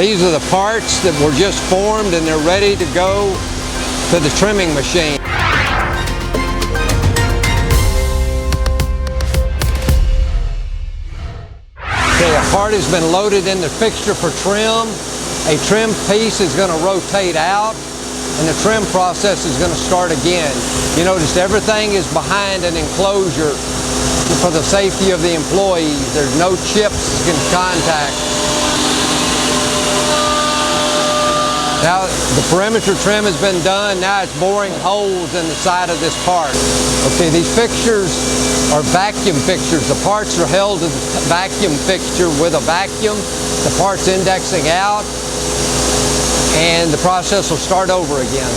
These are the parts that were just formed and they're ready to go to the trimming machine. Okay, a part has been loaded in the fixture for trim. A trim piece is going to rotate out and the trim process is going to start again. You notice everything is behind an enclosure for the safety of the employees. There's no chips in contact. Now the perimeter trim has been done. Now it's boring holes in the side of this part. Okay, these fixtures are vacuum fixtures. The parts are held to the vacuum fixture with a vacuum. The part's indexing out and the process will start over again.